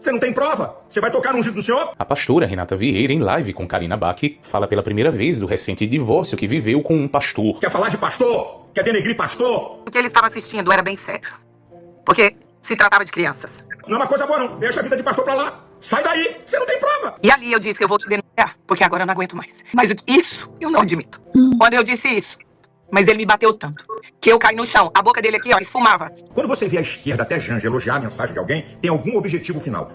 Você não tem prova? Você vai tocar no ungido do Senhor? A pastora Renata Vieira, em live com Karina Bach, fala pela primeira vez do recente divórcio que viveu com um pastor. Quer falar de pastor? Quer denegrir pastor? O que ele estava assistindo era bem sério. Porque se tratava de crianças. Não é uma coisa boa, não. Deixa a vida de pastor pra lá. Sai daí. Você não tem prova. E ali eu disse, eu vou te denunciar, porque agora eu não aguento mais. Mas isso eu não admito. Quando eu disse isso, mas ele me bateu tanto, que eu caí no chão. A boca dele aqui, ó, esfumava. Quando você vê a esquerda, até Janja, elogiar a mensagem de alguém, tem algum objetivo final.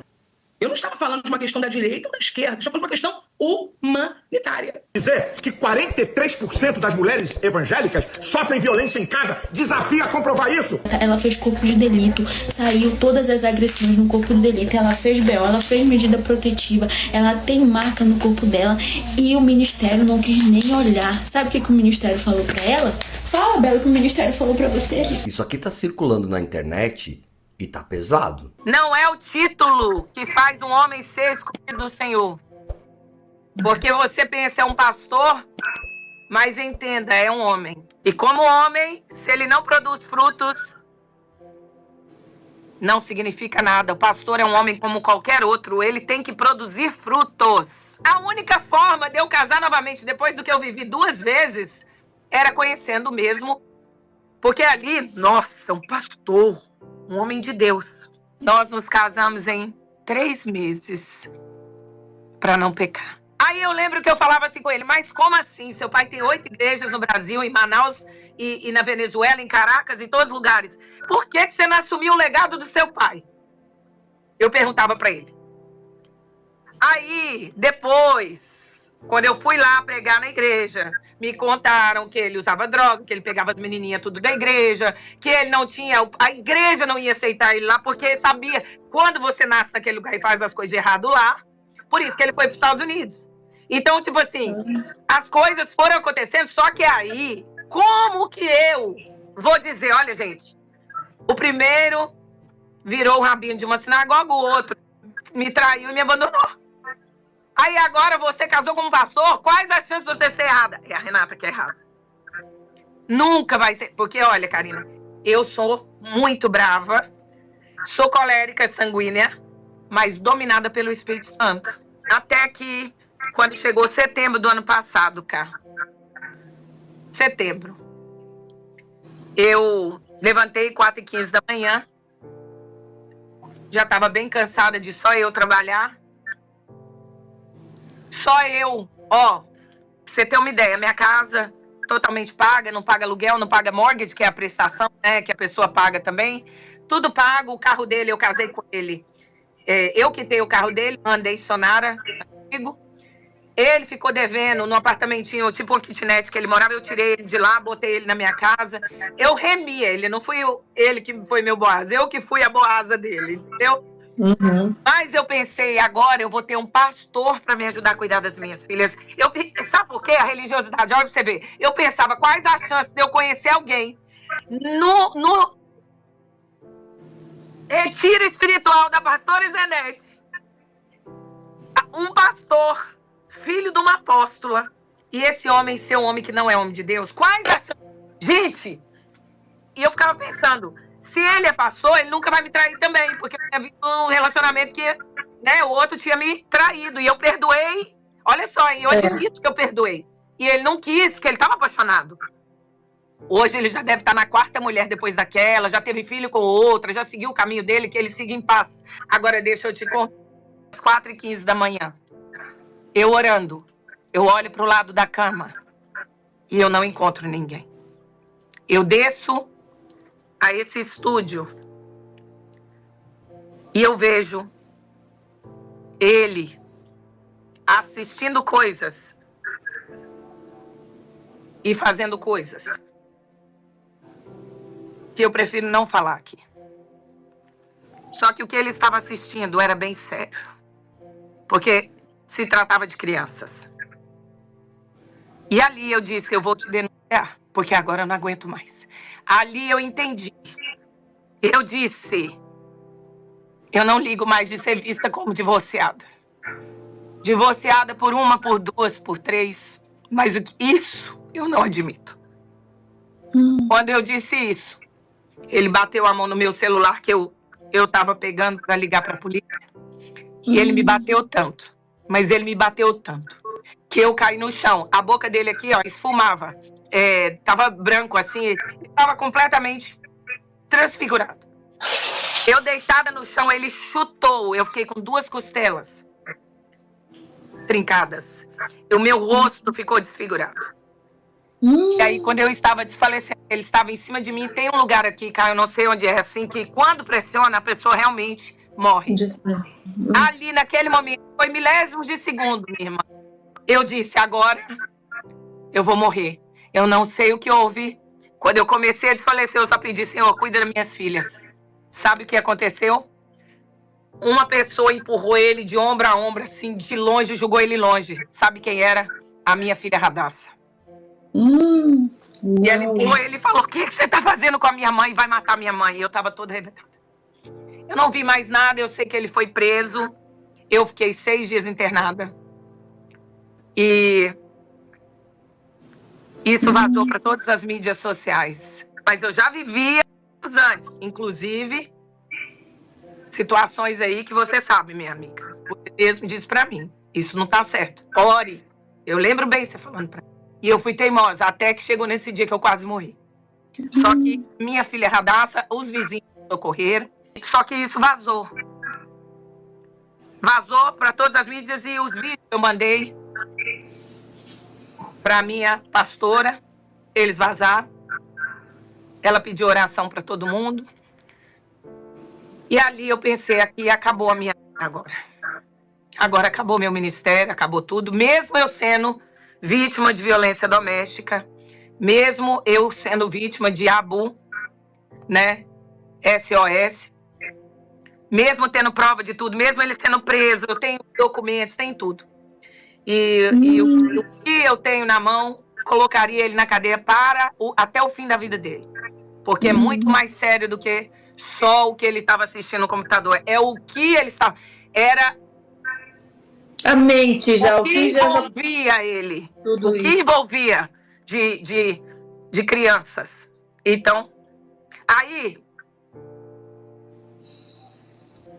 Eu não estava falando de uma questão da direita ou da esquerda, eu estava falando de uma questão humanitária. Dizer que 43% das mulheres evangélicas sofrem violência em casa, desafia a comprovar isso. Ela fez corpo de delito, saiu todas as agressões no corpo de delito, ela fez BO, ela fez medida protetiva, ela tem marca no corpo dela e o ministério não quis nem olhar. Sabe o que o ministério falou pra ela? Fala, Bela, o que o ministério falou pra você. Isso aqui tá circulando na internet e tá pesado. Não é o título que faz um homem ser escolhido do Senhor. Porque você pensa, é um pastor, mas entenda, é um homem. E como homem, se ele não produz frutos, não significa nada. O pastor é um homem como qualquer outro, ele tem que produzir frutos. A única forma de eu casar novamente, depois do que eu vivi 2 vezes, era conhecendo mesmo. Porque ali, nossa, um pastor, um homem de Deus. Nós nos casamos em 3 meses para não pecar. Aí eu lembro que eu falava assim com ele, mas como assim? Seu pai tem 8 igrejas no Brasil, em Manaus e na Venezuela, em Caracas, em todos os lugares. Por que você não assumiu o legado do seu pai? Eu perguntava para ele. Aí, depois, quando eu fui lá pregar na igreja, me contaram que ele usava droga, que ele pegava as menininhas tudo da igreja, que ele não tinha... A igreja não ia aceitar ele lá, porque sabia, quando você nasce naquele lugar e faz as coisas de errado lá, por isso que ele foi para os Estados Unidos. Então, tipo assim, as coisas foram acontecendo, só que aí, como que eu vou dizer, olha, gente, o primeiro virou o rabino de uma sinagoga, o outro me traiu e me abandonou. Aí agora você casou com um pastor, quais as chances de você ser errada? É a Renata que é errada. Nunca vai ser, porque olha, Karina, eu sou muito brava, sou colérica, sanguínea, mas dominada pelo Espírito Santo. Até que, quando chegou setembro do ano passado, cara, setembro, eu levantei 4h15 da manhã, já estava bem cansada de só eu trabalhar, só eu, ó, pra você ter uma ideia, minha casa totalmente paga, não paga aluguel, não paga mortgage, que é a prestação, né, que a pessoa paga também, tudo pago, o carro dele, eu casei com ele. Eu quitei o carro dele, mandei Sonara comigo. Ele ficou devendo no apartamentinho, tipo um kitnet que ele morava, eu tirei ele de lá, botei ele na minha casa. Eu remi ele, não fui ele que foi meu Boaz, eu que fui a Boaza dele, entendeu? Uhum. Mas eu pensei, agora eu vou ter um pastor para me ajudar a cuidar das minhas filhas. Sabe por quê? A religiosidade, olha pra você ver. Eu pensava, quais as chances de eu conhecer alguém no retiro espiritual da pastora Zenete, um pastor, filho de uma apóstola, e esse homem ser um homem que não é homem de Deus, quais as... Gente, e eu ficava pensando, se ele é pastor, ele nunca vai me trair também, porque eu tinha visto um relacionamento que, né, o outro tinha me traído, e eu perdoei, olha só, eu admito que eu perdoei, e ele não quis, porque ele estava apaixonado. Hoje ele já deve estar na 4ª mulher depois daquela, já teve filho com outra, já seguiu o caminho dele, que ele siga em paz. Agora deixa eu te contar, às 4h15 da manhã, eu orando, eu olho para o lado da cama e eu não encontro ninguém. Eu desço a esse estúdio e eu vejo ele assistindo coisas e fazendo coisas que eu prefiro não falar aqui. Só que o que ele estava assistindo era bem sério. Porque se tratava de crianças. E ali eu disse, eu vou te denunciar, porque agora eu não aguento mais. Ali eu entendi. Eu disse, eu não ligo mais de ser vista como divorciada. Divorciada por 1, por 2, por 3. Mas isso eu não admito. Quando eu disse isso, ele bateu a mão no meu celular que eu estava pegando para ligar para a polícia. E ele me bateu tanto, mas ele me bateu tanto, que eu caí no chão. A boca dele aqui, ó, esfumava. Tava branco assim, tava completamente transfigurado. Eu deitada no chão, ele chutou. Eu fiquei com 2 costelas trincadas. O meu rosto ficou desfigurado. E aí, quando eu estava desfalecendo, ele estava em cima de mim. Tem um lugar aqui, cara, eu não sei onde é, assim, que quando pressiona, a pessoa realmente morre. Ali, naquele momento, foi milésimos de segundo, minha irmã. Eu disse, agora eu vou morrer. Eu não sei o que houve. Quando eu comecei a desfalecer, eu só pedi, Senhor, cuida das minhas filhas. Sabe o que aconteceu? Uma pessoa empurrou ele de ombro a ombro, assim, de longe, jogou ele longe. Sabe quem era? A minha filha Radassa. E ela empurrou ele e falou, o que você tá fazendo com a minha mãe? Vai matar minha mãe. E eu tava toda arrebentada. Eu não vi mais nada, eu sei que ele foi preso. Eu fiquei 6 dias internada. E isso vazou para todas as mídias sociais. Mas eu já vivia antes, inclusive situações aí que você sabe, minha amiga. Você mesmo disse para mim, isso não tá certo. Ore. Eu lembro bem você falando para mim. E eu fui teimosa, até que chegou nesse dia que eu quase morri. Só que minha filha Radassa, os vizinhos socorreram. Só que isso vazou. Vazou para todas as mídias e os vídeos que eu mandei para minha pastora, eles vazaram. Ela pediu oração para todo mundo. E ali eu pensei, aqui acabou a minha vida agora. Agora acabou meu ministério, acabou tudo. Mesmo eu sendo vítima de violência doméstica, mesmo eu sendo vítima de abu, né, SOS, mesmo tendo prova de tudo, mesmo ele sendo preso, eu tenho documentos, tem tudo. E o que eu tenho na mão, colocaria ele na cadeia até o fim da vida dele. Porque é muito mais sério do que só o que ele estava assistindo no computador. É o que ele estava... Era... A mente já... O que envolvia ele. Tudo o que isso. envolvia de crianças. Então, aí...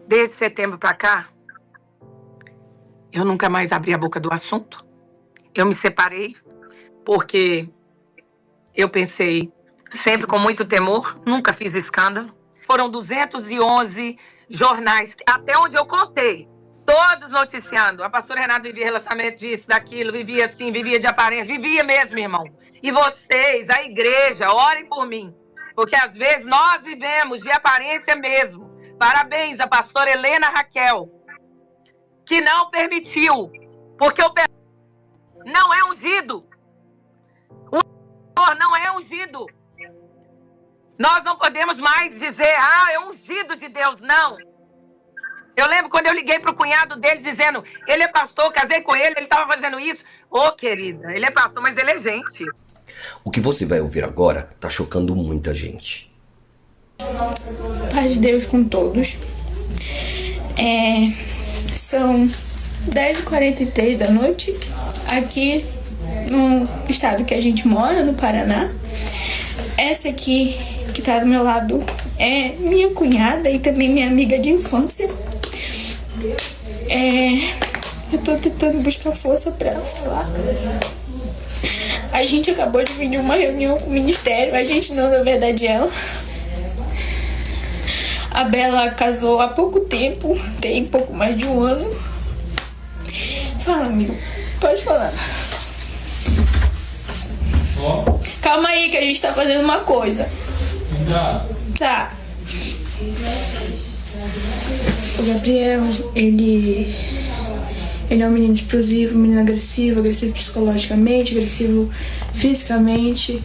Desde setembro para cá, eu nunca mais abri a boca do assunto. Eu me separei porque eu pensei, sempre com muito temor, nunca fiz escândalo. Foram 211 jornais, até onde eu contei, todos noticiando. A pastora Renata vivia relacionamento disso, daquilo, vivia assim, vivia de aparência, vivia mesmo, irmão. E vocês, a igreja, orem por mim, porque às vezes nós vivemos de aparência mesmo. Parabéns à pastora Helena Raquel, que não permitiu, porque o não é ungido. O pastor não é ungido. Nós não podemos mais dizer, é ungido de Deus, não. Eu lembro quando eu liguei para o cunhado dele dizendo, ele é pastor, casei com ele estava fazendo isso. Querida, ele é pastor, mas ele é gente. O que você vai ouvir agora tá chocando muita gente. Paz de Deus com todos. São 10h43 da noite, aqui no estado que a gente mora, no Paraná. Essa aqui, que tá do meu lado, é minha cunhada e também minha amiga de infância. Eu tô tentando buscar força pra ela falar. A gente acabou de vir de uma reunião com o ministério, a gente não, na verdade, ela. A Bela casou há pouco tempo, tem pouco mais de 1 ano. Fala, amigo. Pode falar. Calma aí que a gente tá fazendo uma coisa. Tá. O Gabriel, ele é um menino explosivo, um menino agressivo psicologicamente, agressivo fisicamente.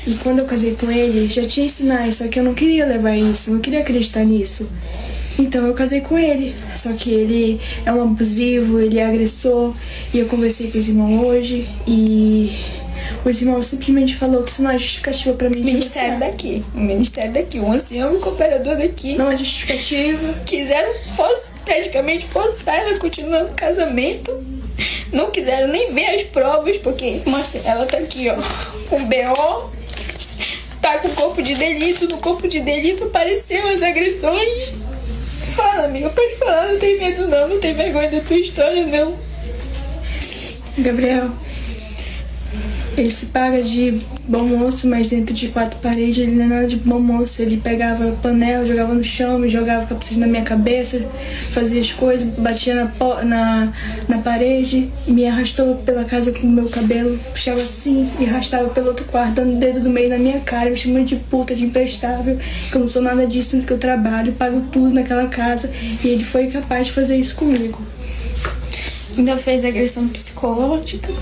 E quando eu casei com ele, já tinha sinais, só que eu não queria levar isso, não queria acreditar nisso. Então eu casei com ele, só que ele é um abusivo, ele é agressor. E eu conversei com os irmãos hoje e os irmãos simplesmente falou que isso não é justificativa pra mim. O ministério daqui, o ancião e o cooperador daqui não é justificativa. Quiseram praticamente forçar ela continuando o casamento. Não quiseram nem ver as provas, porque ela tá aqui, ó, com BO, tá com corpo de delito. No corpo de delito apareceu as agressões. Fala, amiga, pode falar, não tem medo não, não tem vergonha da tua história não. Gabriel, ele se paga de bom moço, mas dentro de 4 paredes ele não é nada de bom moço. Ele pegava panela, jogava no chão, me jogava capacete na minha cabeça, fazia as coisas, batia na parede, me arrastou pela casa com o meu cabelo, puxava assim e arrastava pelo outro quarto, dando o dedo do meio na minha cara, me chamando de puta, de imprestável, que eu não sou nada disso, tanto que eu trabalho, pago tudo naquela casa, e ele foi capaz de fazer isso comigo. Ainda fez agressão psicológica,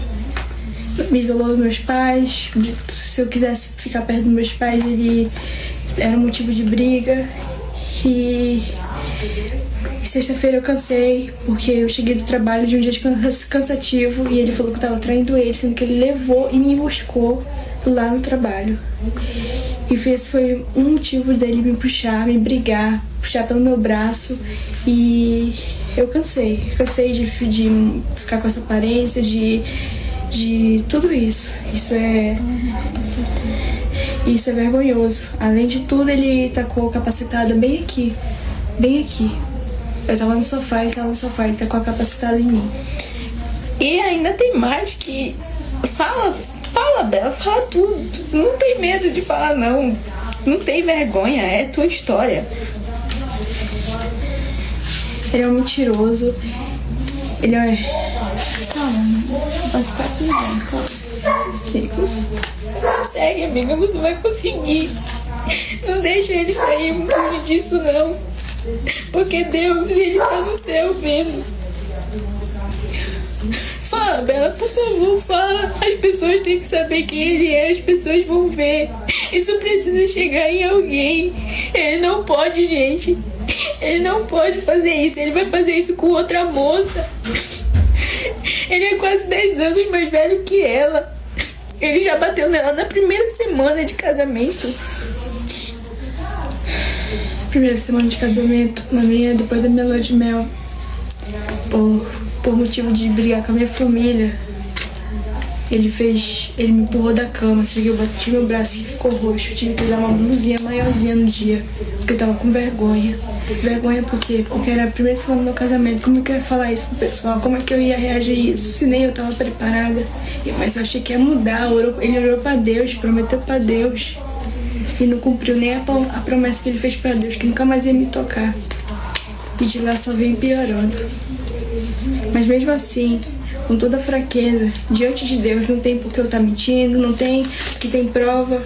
me isolou dos meus pais. Se eu quisesse ficar perto dos meus pais, ele era um motivo de briga. E sexta-feira eu cansei, porque eu cheguei do trabalho de um dia de cansativo e ele falou que eu tava traindo ele, sendo que ele levou e me buscou lá no trabalho. E esse foi um motivo dele me puxar, me brigar, puxar pelo meu braço. E eu cansei de ficar com essa aparência, de tudo isso. Isso é vergonhoso. Além de tudo, ele tacou capacitada bem aqui. Eu tava no sofá, ele tacou a capacitada em mim. E ainda tem mais que... Fala, Bela, fala tudo. Não tem medo de falar, não. Não tem vergonha, é tua história. Ele é um mentiroso. Ele é... Calma, vai ficar tudo bem, calma. Segue, amiga, você vai conseguir. Não deixa ele sair impune disso, não. Porque Deus, ele tá no céu vendo. Fala, Bela, por favor, fala. As pessoas têm que saber quem ele é, as pessoas vão ver. Isso precisa chegar em alguém. Ele não pode, gente. Ele não pode fazer isso. Ele vai fazer isso com outra moça. Ele é quase 10 anos mais velho que ela. Ele já bateu nela na primeira semana de casamento. Primeira semana de casamento, depois da minha lua de mel. Por motivo de brigar com a minha família, ele me empurrou da cama, eu bati meu braço e ficou roxo. Eu tive que usar uma blusinha maiorzinha no dia, porque eu tava com vergonha. Vergonha por quê? Porque era a primeira semana do meu casamento. Como é que eu ia falar isso pro pessoal? Como é que eu ia reagir a isso? Se nem eu tava preparada. Mas eu achei que ia mudar. Ele orou pra Deus, prometeu pra Deus, e não cumpriu nem a promessa que ele fez pra Deus, que nunca mais ia me tocar. E de lá só vem piorando. Mas mesmo assim, com toda a fraqueza, diante de Deus, não tem por que eu estar mentindo, não tem, porque tem prova,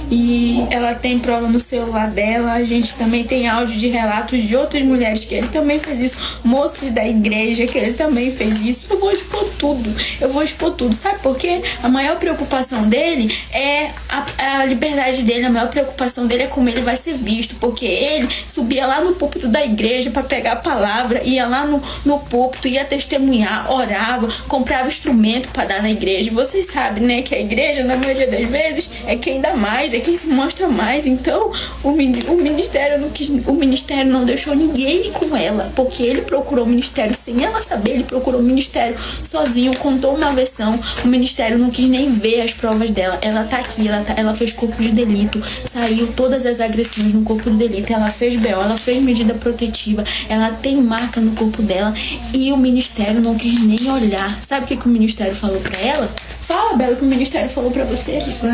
e ela tem prova no celular dela. A gente também tem áudio de relatos de outras mulheres que ele também fez isso, moços da igreja que ele também fez isso. Eu vou expor tudo, sabe por quê? A maior preocupação dele é a liberdade dele, a maior preocupação dele é como ele vai ser visto, porque ele subia lá no púlpito da igreja para pegar a palavra, ia lá no púlpito, ia testemunhar, orava, comprava instrumento para dar na igreja. E vocês sabem, né, que a igreja, na maioria das vezes, é quem dá mais, é quem se mostra mais. Então, o ministério não deixou ninguém ir com ela, porque ele procurou o ministério sem ela saber, ele procurou o ministério sozinho, contou uma versão, o ministério não quis nem ver as provas dela. Ela tá aqui, ela fez corpo de delito, saiu todas as agressões no corpo de delito, ela fez BO, ela fez medida protetiva, ela tem marca no corpo dela, e o ministério não quis nem olhar. Sabe o que o ministério falou pra ela? Fala, Bela, o que o ministério falou pra você. Isso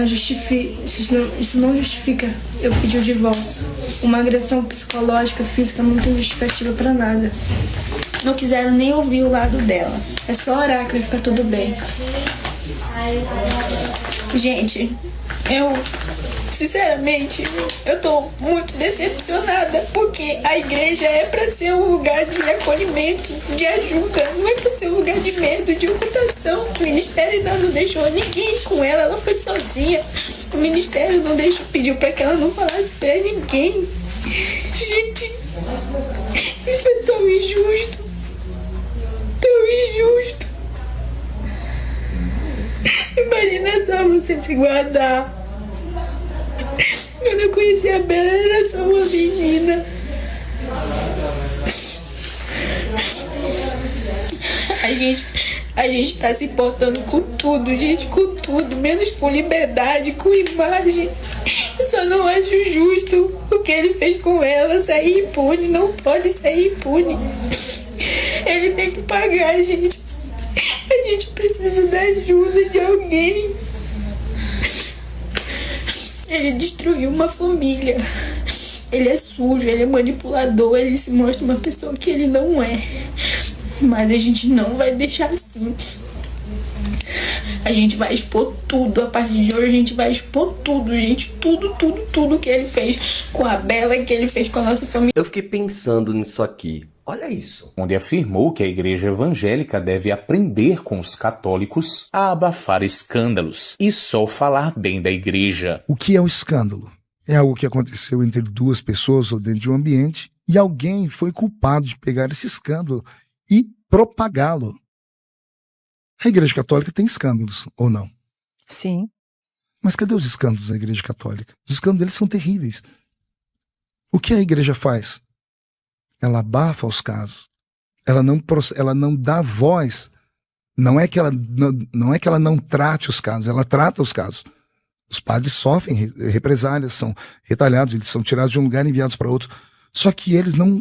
não justifica eu pedir o divórcio. Uma agressão psicológica, física, não tem justificativa pra nada. Não quiseram nem ouvir o lado dela. É só orar que vai ficar tudo bem. Gente, sinceramente, eu tô muito decepcionada, porque a igreja é pra ser um lugar de acolhimento, de ajuda, não é pra ser um lugar de medo, de ocultação. O ministério ainda não deixou ninguém ir com ela foi sozinha. O ministério não pediu pra que ela não falasse pra ninguém. Gente, isso é tão injusto, tão injusto. Imagina só você se guardar. Quando eu conheci a Bela, era só uma menina. A gente tá se portando com tudo, gente, com tudo, menos com liberdade, com imagem. Eu só não acho justo o que ele fez com ela sair impune. Não pode sair impune. Ele tem que pagar, gente. A gente precisa da ajuda de alguém. Ele destruiu uma família. Ele é sujo, ele é manipulador, ele se mostra uma pessoa que ele não é. Mas a gente não vai deixar assim. A gente vai expor tudo. A partir de hoje a gente vai expor tudo, gente. Tudo que ele fez com a Bela, que ele fez com a nossa família. Eu fiquei pensando nisso aqui. Olha isso. Onde afirmou que a igreja evangélica deve aprender com os católicos a abafar escândalos e só falar bem da igreja. O que é um escândalo? É algo que aconteceu entre duas pessoas ou dentro de um ambiente e alguém foi culpado de pegar esse escândalo e propagá-lo. A Igreja Católica tem escândalos, ou não? Sim. Mas cadê os escândalos da Igreja Católica? Os escândalos deles são terríveis. O que a igreja faz? Ela abafa os casos. Ela não dá voz. Não é que ela não trate os casos, ela trata os casos. Os padres sofrem represálias, são retalhados, eles são tirados de um lugar e enviados para outro. Só que eles não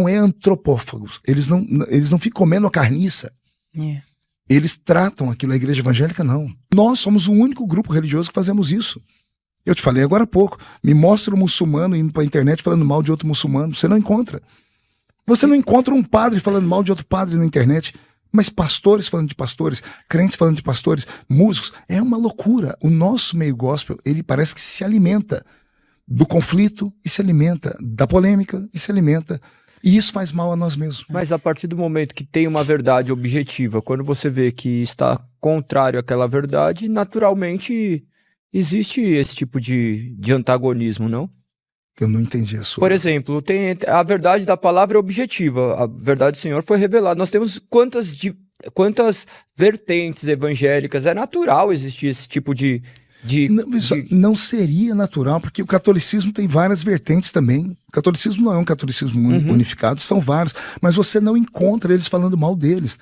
é antropófagos. Eles não ficam comendo a carniça. É. Eles tratam aquilo. A igreja evangélica não. Nós somos o único grupo religioso que fazemos isso. Eu te falei agora há pouco. Me mostra um muçulmano indo para a internet falando mal de outro muçulmano. Você não encontra. Você não encontra um padre falando mal de outro padre na internet. Mas pastores falando de pastores, crentes falando de pastores, músicos. É uma loucura. O nosso meio gospel, ele parece que se alimenta do conflito e se alimenta da polêmica e se alimenta. E isso faz mal a nós mesmos. Mas a partir do momento que tem uma verdade objetiva, quando você vê que está contrário àquela verdade, naturalmente existe esse tipo de antagonismo, não? Eu não entendi a sua. Por exemplo, tem a verdade da palavra objetiva. A verdade do Senhor foi revelada. Nós temos quantas vertentes evangélicas. É natural existir esse tipo de... Não seria natural, porque o catolicismo tem várias vertentes também. O catolicismo não é um catolicismo unificado, são vários, mas você não encontra eles falando mal deles.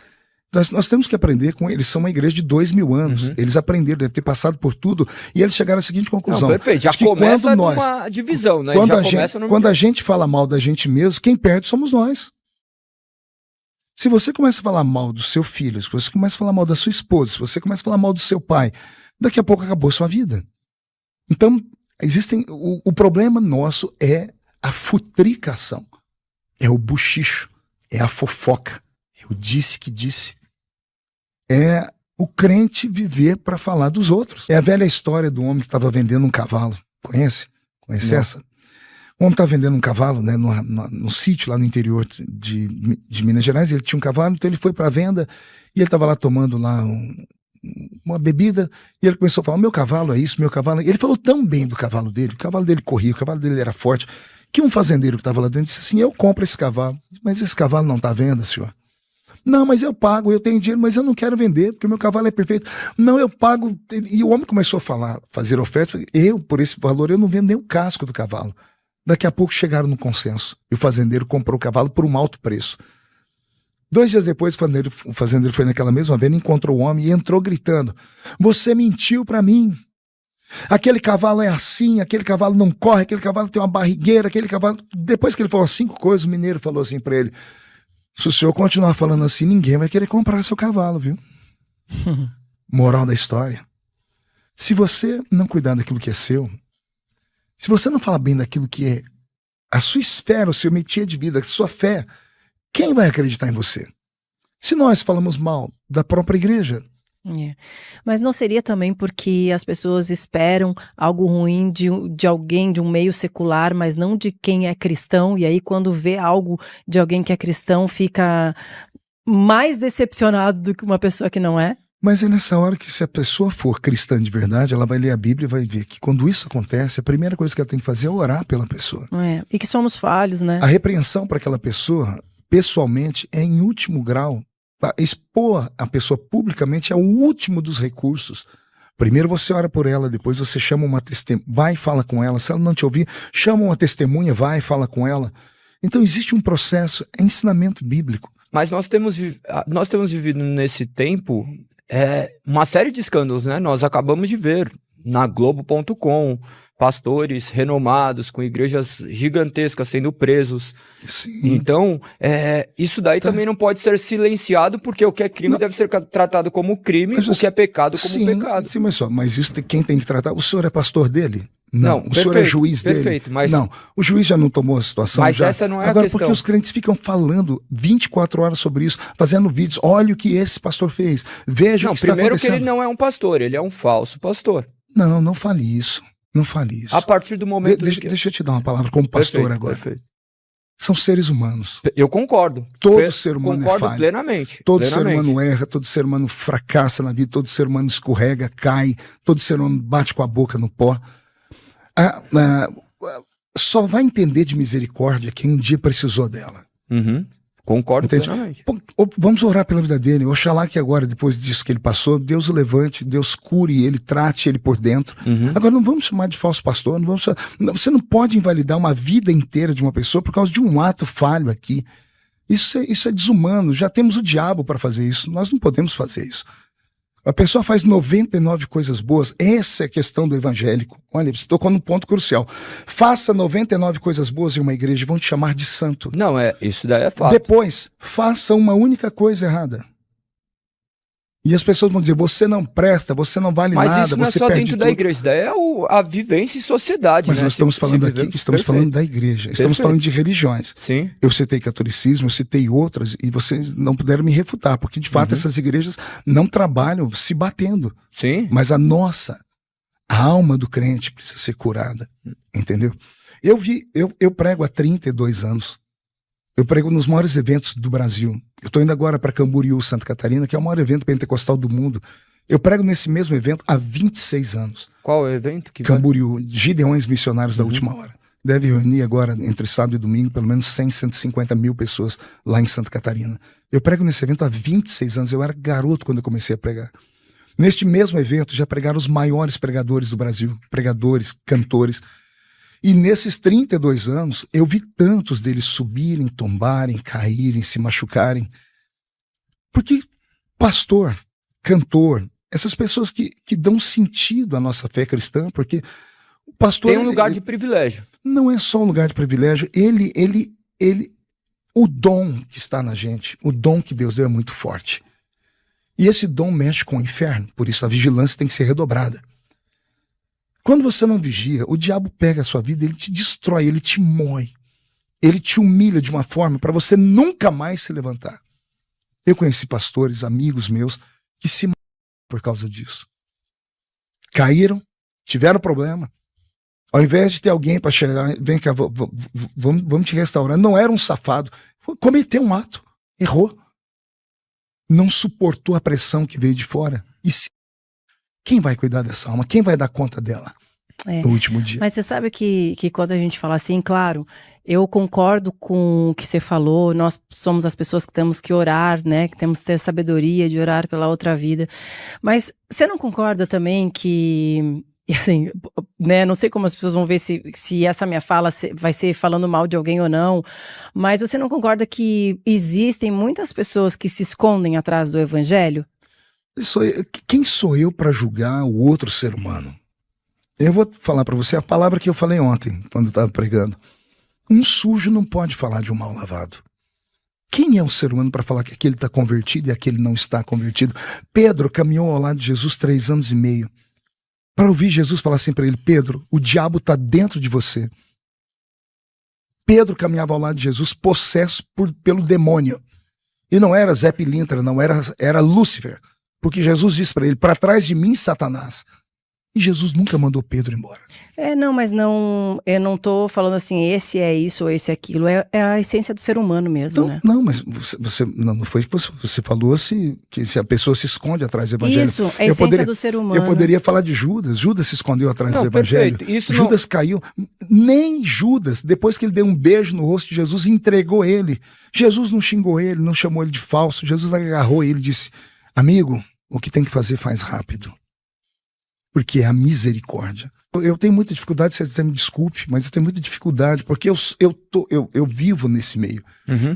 Nós temos que aprender com eles. São uma igreja de 2000 anos. Eles aprenderam, devem ter passado por tudo, e eles chegaram à seguinte conclusão. Não, perfeito, já começa numa divisão, né? Quando a gente fala mal da gente mesmo, quem perde somos nós. Se você começa a falar mal do seu filho, se você começa a falar mal da sua esposa, se você começa a falar mal do seu pai, daqui a pouco acabou a sua vida. Então, o problema nosso é a futricação, é o buchicho, é a fofoca, é o disse que disse. É o crente viver para falar dos outros. É a velha história do homem que estava vendendo um cavalo. Conhece? Conhece essa? O homem estava vendendo um cavalo, né, no sítio lá no interior de Minas Gerais. Ele tinha um cavalo, então ele foi para a venda e ele estava lá tomando lá uma bebida, e ele começou a falar: meu cavalo é isso, meu cavalo. Ele falou tão bem do cavalo dele, o cavalo dele corria, o cavalo dele era forte, que um fazendeiro que estava lá dentro disse assim: eu compro esse cavalo. Mas esse cavalo não está à venda, senhor. Não, mas eu pago, eu tenho dinheiro, mas eu não quero vender, porque o meu cavalo é perfeito. Não, eu pago. E o homem começou a fazer oferta. Por esse valor, eu não vendo nem o casco do cavalo. Daqui a pouco chegaram no consenso, e o fazendeiro comprou o cavalo por um alto preço. 2 dias depois, o fazendeiro foi naquela mesma venda, encontrou o homem e entrou gritando: você mentiu para mim. Aquele cavalo é assim, aquele cavalo não corre, aquele cavalo tem uma barrigueira, aquele cavalo... Depois que ele falou 5 coisas, o mineiro falou assim para ele: se o senhor continuar falando assim, ninguém vai querer comprar seu cavalo, viu? Moral da história: se você não cuidar daquilo que é seu, se você não falar bem daquilo que é a sua esfera, o seu métier de vida, a sua fé, quem vai acreditar em você? Se nós falamos mal da própria igreja. É. Mas não seria também porque as pessoas esperam algo ruim de alguém, de um meio secular, mas não de quem é cristão, e aí quando vê algo de alguém que é cristão, fica mais decepcionado do que uma pessoa que não é? Mas é nessa hora que, se a pessoa for cristã de verdade, ela vai ler a Bíblia e vai ver que quando isso acontece, a primeira coisa que ela tem que fazer é orar pela pessoa. É. E que somos falhos, né? A repreensão para aquela pessoa, pessoalmente, é em último grau. Expor a pessoa publicamente é o último dos recursos. Primeiro você ora por ela, depois você chama uma testemunha, vai e fala com ela. Se ela não te ouvir, chama uma testemunha, vai e fala com ela. Então existe um processo, é ensinamento bíblico. Mas nós temos vivido nesse tempo uma série de escândalos, né? Nós acabamos de ver na Globo.com, pastores renomados, com igrejas gigantescas sendo presos. Sim. Então, isso daí também não pode ser silenciado, porque o que é crime deve ser tratado como crime, o que é pecado como pecado. Sim, mas isso quem tem que tratar? O senhor é pastor dele? Não. O senhor é juiz dele? Perfeito, mas... Não, o juiz já não tomou a situação. Mas já. essa não é Agora, a questão. porque os crentes ficam falando 24 horas sobre isso, fazendo vídeos. Olha o que esse pastor fez. Veja o que está acontecendo. Primeiro que ele não é um pastor, ele é um falso pastor. Não fale isso. Não fale isso. A partir do momento... Deixa eu te dar uma palavra como pastor agora. Perfeito. São seres humanos. Eu concordo. Todo ser humano concordo é falho. Plenamente. Todo ser humano erra, todo ser humano fracassa na vida, todo ser humano escorrega, cai, todo ser humano bate com a boca no pó. Só vai entender de misericórdia quem um dia precisou dela. Uhum. Concordo plenamente. Vamos orar pela vida dele. Oxalá que agora, depois disso que ele passou, Deus o levante, Deus cure ele, trate ele por dentro. Uhum. Agora, não vamos chamar de falso pastor. Você não pode invalidar uma vida inteira de uma pessoa por causa de um ato falho aqui. Isso é desumano. Já temos o diabo para fazer isso. Nós não podemos fazer isso. A pessoa faz 99 coisas boas. Essa é a questão do evangélico. Olha, você tocou num ponto crucial. Faça 99 coisas boas em uma igreja e vão te chamar de santo. Não, isso daí é fato. Depois, faça uma única coisa errada. E as pessoas vão dizer, você não presta, você não vale nada, Mas isso não é você só perde dentro tudo. da igreja, isso daí é a vivência em sociedade. Mas né? nós estamos falando aqui, estamos falando da igreja, estamos falando de religiões. Sim. Eu citei catolicismo, eu citei outras, e vocês não puderam me refutar, porque de fato essas igrejas não trabalham se batendo. Sim. Mas a alma do crente precisa ser curada, entendeu? Eu prego há 32 anos. Eu prego nos maiores eventos do Brasil. Eu estou indo agora para Camboriú, Santa Catarina, que é o maior evento pentecostal do mundo. Eu prego nesse mesmo evento há 26 anos. Qual é o evento? Camboriú, Gideões Missionários da Última Hora. Deve reunir agora, entre sábado e domingo, pelo menos 100, 150 mil pessoas lá em Santa Catarina. Eu prego nesse evento há 26 anos. Eu era garoto quando eu comecei a pregar. Neste mesmo evento já pregaram os maiores pregadores do Brasil. Pregadores, cantores. E nesses 32 anos, eu vi tantos deles subirem, tombarem, caírem, se machucarem. Porque pastor, cantor, essas pessoas que dão sentido à nossa fé cristã, porque o pastor... Tem um lugar de privilégio. Não é só um lugar de privilégio, o dom que está na gente, o dom que Deus deu é muito forte. E esse dom mexe com o inferno, por isso a vigilância tem que ser redobrada. Quando você não vigia, o diabo pega a sua vida, ele te destrói, ele te moe. Ele te humilha de uma forma para você nunca mais se levantar. Eu conheci pastores, amigos meus, que se morreram por causa disso. Caíram, tiveram problema. Ao invés de ter alguém para chegar, vem cá, vamos te restaurar. Não era um safado, cometeu um ato, errou. Não suportou a pressão que veio de fora. E quem vai cuidar dessa alma? Quem vai dar conta dela no último dia? Mas você sabe que quando a gente fala assim, claro, eu concordo com o que você falou, nós somos as pessoas que temos que orar, né? Que temos que ter sabedoria de orar pela outra vida. Mas você não concorda também que, assim, né? Não sei como as pessoas vão ver se essa minha fala vai ser falando mal de alguém ou não, mas você não concorda que existem muitas pessoas que se escondem atrás do evangelho? Quem sou eu para julgar o outro ser humano? Eu vou falar para você a palavra que eu falei ontem, quando eu estava pregando. Um sujo não pode falar de um mal lavado. Quem é o ser humano para falar que aquele está convertido e aquele não está convertido? Pedro caminhou ao lado de Jesus 3 anos e meio. Para ouvir Jesus falar assim para ele, Pedro, o diabo está dentro de você. Pedro caminhava ao lado de Jesus possesso pelo demônio. E não era Zé Pilintra, não era Lúcifer. Porque Jesus disse para ele, para trás de mim, Satanás. E Jesus nunca mandou Pedro embora. Não, mas eu não tô falando assim, esse é isso ou esse é aquilo. É a essência do ser humano mesmo, né? Não, mas não foi que você falou que se a pessoa se esconde atrás do evangelho. Isso, a essência do ser humano. Eu poderia falar de Judas. Judas se escondeu atrás do evangelho. Perfeito. Judas caiu. Nem Judas, depois que ele deu um beijo no rosto de Jesus, entregou ele. Jesus não xingou ele, não chamou ele de falso. Jesus agarrou ele e disse, amigo, o que tem que fazer faz rápido. Porque é a misericórdia. Eu tenho muita dificuldade, você até me desculpe, mas eu tenho muita dificuldade, porque eu vivo nesse meio.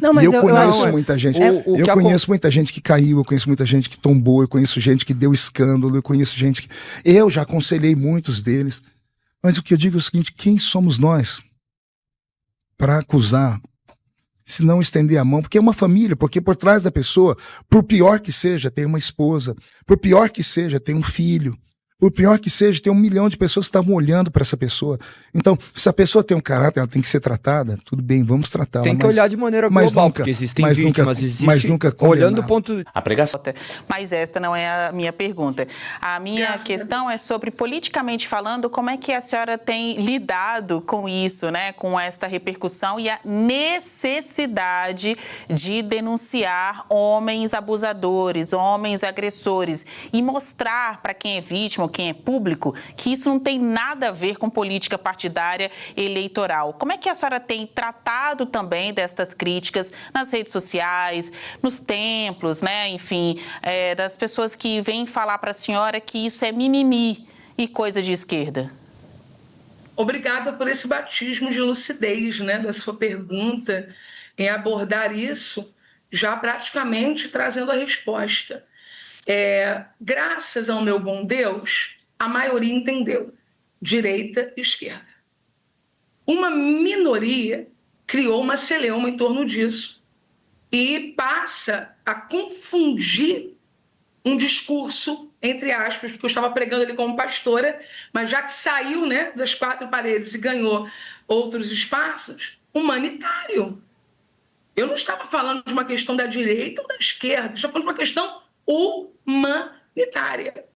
Não, mas e eu conheço acho- muita gente. O Eu que conheço muita gente que caiu, eu conheço muita gente que tombou, eu conheço gente que deu escândalo, eu conheço gente que... Eu já aconselhei muitos deles. Mas o que eu digo é o seguinte, quem somos nós para acusar, se não estender a mão? Porque é uma família, porque por trás da pessoa, por pior que seja, tem uma esposa, por pior que seja, tem um filho, por pior que seja, tem 1 milhão de pessoas que estavam olhando para essa pessoa. Então, se a pessoa tem um caráter, ela tem que ser tratada, tudo bem, vamos tratá-la. Tem que olhar de maneira mas global, nunca- porque existem mas vítimas, nunca- mas nunca olhando o condenar. ponto... A pregação Mas esta não é a minha pergunta. A minha questão é sobre, politicamente falando, como é que a senhora tem lidado com isso, né? Com esta repercussão e a necessidade de denunciar homens abusadores, homens agressores e mostrar para quem é vítima ou quem é público que isso não tem nada a ver com política partidária eleitoral. Como é que a senhora tem tratado também destas críticas nas redes sociais, nos templos, né? Enfim, das pessoas que vêm falar para a senhora que isso é mimimi e coisa de esquerda? Obrigada por esse batismo de lucidez, né, da sua pergunta, em abordar isso, já praticamente trazendo a resposta. Graças ao meu bom Deus, a maioria entendeu, direita e esquerda. Uma minoria criou uma celeuma em torno disso e passa a confundir um discurso, entre aspas, porque eu estava pregando ali como pastora, mas já que saiu, né, das 4 paredes e ganhou outros espaços, humanitário. Eu não estava falando de uma questão da direita ou da esquerda, eu estava falando de uma questão humanitária.